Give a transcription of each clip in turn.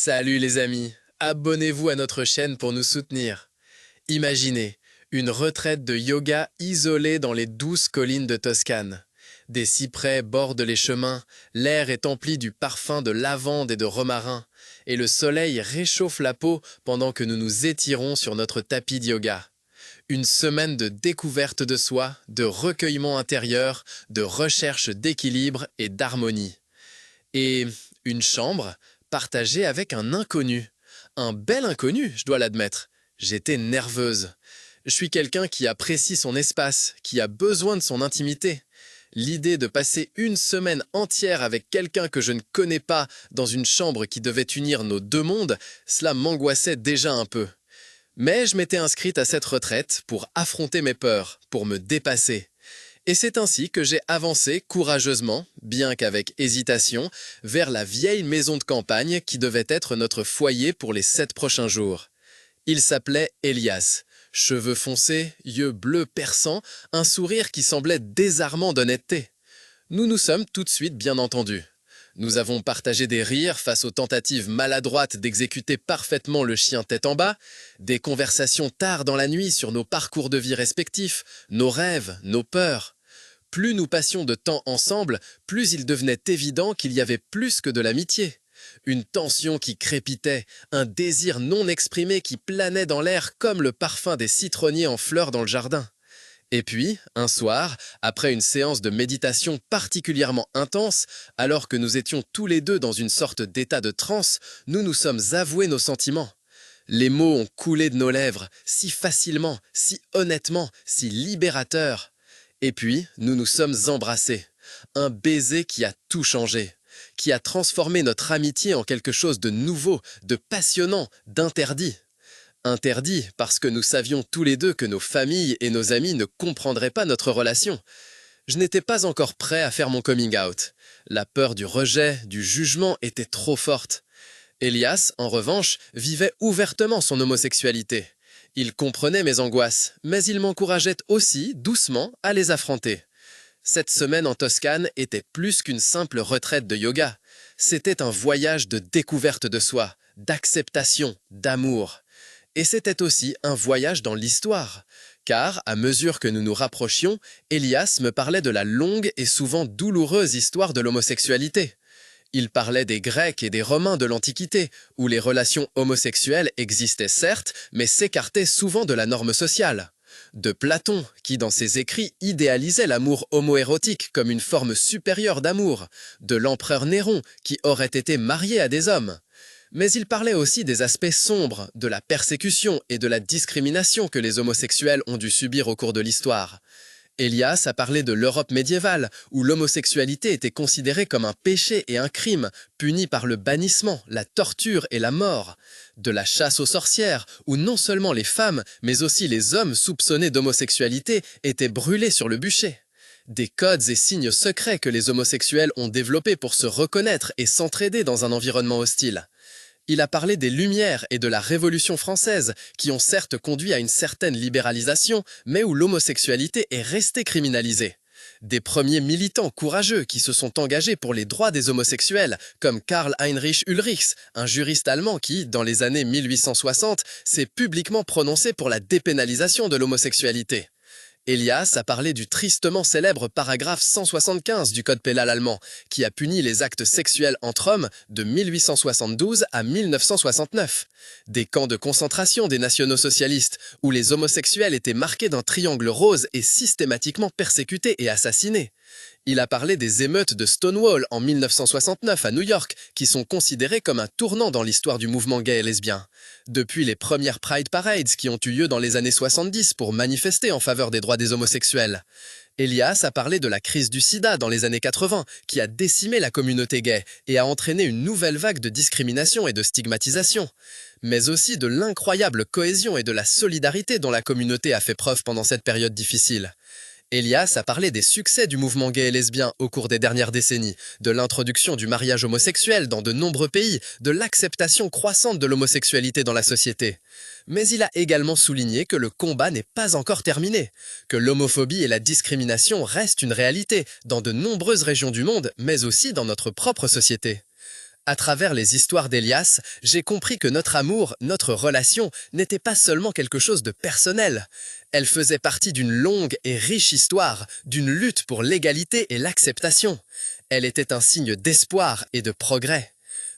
Salut les amis, abonnez-vous à notre chaîne pour nous soutenir. Imaginez, une retraite de yoga isolée dans les douces collines de Toscane. Des cyprès bordent les chemins, l'air est empli du parfum de lavande et de romarin, et le soleil réchauffe la peau pendant que nous nous étirons sur notre tapis de yoga. Une semaine de découverte de soi, de recueillement intérieur, de recherche d'équilibre et d'harmonie. Et une chambre partagée avec un inconnu. Un bel inconnu, je dois l'admettre. J'étais nerveuse. Je suis quelqu'un qui apprécie son espace, qui a besoin de son intimité. L'idée de passer une semaine entière avec quelqu'un que je ne connais pas dans une chambre qui devait unir nos deux mondes, cela m'angoissait déjà un peu. Mais je m'étais inscrite à cette retraite pour affronter mes peurs, pour me dépasser. Et c'est ainsi que j'ai avancé courageusement, bien qu'avec hésitation, vers la vieille maison de campagne qui devait être notre foyer pour les 7 prochains jours. Il s'appelait Elias. Cheveux foncés, yeux bleus perçants, un sourire qui semblait désarmant d'honnêteté. Nous nous sommes tout de suite bien entendus. Nous avons partagé des rires face aux tentatives maladroites d'exécuter parfaitement le chien tête en bas, des conversations tard dans la nuit sur nos parcours de vie respectifs, nos rêves, nos peurs. Plus nous passions de temps ensemble, plus il devenait évident qu'il y avait plus que de l'amitié. Une tension qui crépitait, un désir non exprimé qui planait dans l'air comme le parfum des citronniers en fleurs dans le jardin. Et puis, un soir, après une séance de méditation particulièrement intense, alors que nous étions tous les deux dans une sorte d'état de transe, nous nous sommes avoués nos sentiments. Les mots ont coulé de nos lèvres, si facilement, si honnêtement, si libérateurs. Et puis, nous nous sommes embrassés. Un baiser qui a tout changé, qui a transformé notre amitié en quelque chose de nouveau, de passionnant, d'interdit. Interdit parce que nous savions tous les deux que nos familles et nos amis ne comprendraient pas notre relation. Je n'étais pas encore prêt à faire mon coming out. La peur du rejet, du jugement était trop forte. Elias, en revanche, vivait ouvertement son homosexualité. Il comprenait mes angoisses, mais il m'encourageait aussi, doucement, à les affronter. Cette semaine en Toscane était plus qu'une simple retraite de yoga. C'était un voyage de découverte de soi, d'acceptation, d'amour. Et c'était aussi un voyage dans l'histoire, car, à mesure que nous nous rapprochions, Elias me parlait de la longue et souvent douloureuse histoire de l'homosexualité. Il parlait des Grecs et des Romains de l'Antiquité, où les relations homosexuelles existaient certes, mais s'écartaient souvent de la norme sociale. De Platon, qui dans ses écrits idéalisait l'amour homoérotique comme une forme supérieure d'amour. De l'empereur Néron, qui aurait été marié à des hommes. Mais il parlait aussi des aspects sombres, de la persécution et de la discrimination que les homosexuels ont dû subir au cours de l'histoire. Elias a parlé de l'Europe médiévale, où l'homosexualité était considérée comme un péché et un crime, puni par le bannissement, la torture et la mort. De la chasse aux sorcières, où non seulement les femmes, mais aussi les hommes soupçonnés d'homosexualité étaient brûlés sur le bûcher. Des codes et signes secrets que les homosexuels ont développés pour se reconnaître et s'entraider dans un environnement hostile. Il a parlé des Lumières et de la Révolution française, qui ont certes conduit à une certaine libéralisation, mais où l'homosexualité est restée criminalisée. Des premiers militants courageux qui se sont engagés pour les droits des homosexuels, comme Karl Heinrich Ulrichs, un juriste allemand qui, dans les années 1860, s'est publiquement prononcé pour la dépénalisation de l'homosexualité. Elias a parlé du tristement célèbre paragraphe 175 du Code pénal allemand, qui a puni les actes sexuels entre hommes de 1872 à 1969. Des camps de concentration des nationaux-socialistes, où les homosexuels étaient marqués d'un triangle rose et systématiquement persécutés et assassinés. Il a parlé des émeutes de Stonewall en 1969 à New York, qui sont considérées comme un tournant dans l'histoire du mouvement gay et lesbien. Depuis les premières Pride Parades qui ont eu lieu dans les années 70 pour manifester en faveur des droits des homosexuels. Elias a parlé de la crise du sida dans les années 80, qui a décimé la communauté gay et a entraîné une nouvelle vague de discrimination et de stigmatisation. Mais aussi de l'incroyable cohésion et de la solidarité dont la communauté a fait preuve pendant cette période difficile. Elias a parlé des succès du mouvement gay et lesbien au cours des dernières décennies, de l'introduction du mariage homosexuel dans de nombreux pays, de l'acceptation croissante de l'homosexualité dans la société. Mais il a également souligné que le combat n'est pas encore terminé, que l'homophobie et la discrimination restent une réalité dans de nombreuses régions du monde, mais aussi dans notre propre société. À travers les histoires d'Elias, j'ai compris que notre amour, notre relation, n'était pas seulement quelque chose de personnel. Elle faisait partie d'une longue et riche histoire, d'une lutte pour l'égalité et l'acceptation. Elle était un signe d'espoir et de progrès.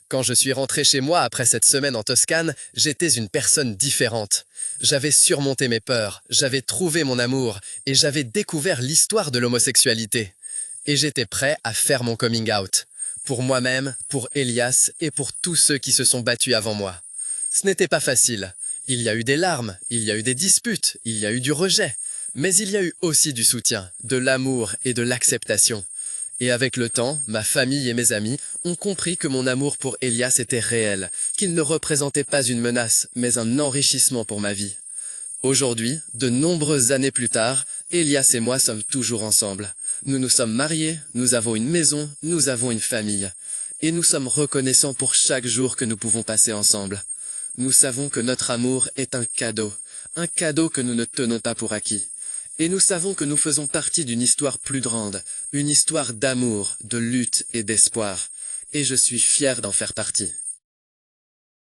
Quand je suis rentré chez moi après cette semaine en Toscane, j'étais une personne différente. J'avais surmonté mes peurs, j'avais trouvé mon amour et j'avais découvert l'histoire de l'homosexualité. Et j'étais prêt à faire mon coming out. Pour moi-même, pour Elias et pour tous ceux qui se sont battus avant moi. Ce n'était pas facile. Il y a eu des larmes, il y a eu des disputes, il y a eu du rejet. Mais il y a eu aussi du soutien, de l'amour et de l'acceptation. Et avec le temps, ma famille et mes amis ont compris que mon amour pour Elias était réel, qu'il ne représentait pas une menace, mais un enrichissement pour ma vie. Aujourd'hui, de nombreuses années plus tard, Elias et moi sommes toujours ensemble. Nous nous sommes mariés, nous avons une maison, nous avons une famille. Et nous sommes reconnaissants pour chaque jour que nous pouvons passer ensemble. Nous savons que notre amour est un cadeau que nous ne tenons pas pour acquis. Et nous savons que nous faisons partie d'une histoire plus grande, une histoire d'amour, de lutte et d'espoir. Et je suis fier d'en faire partie.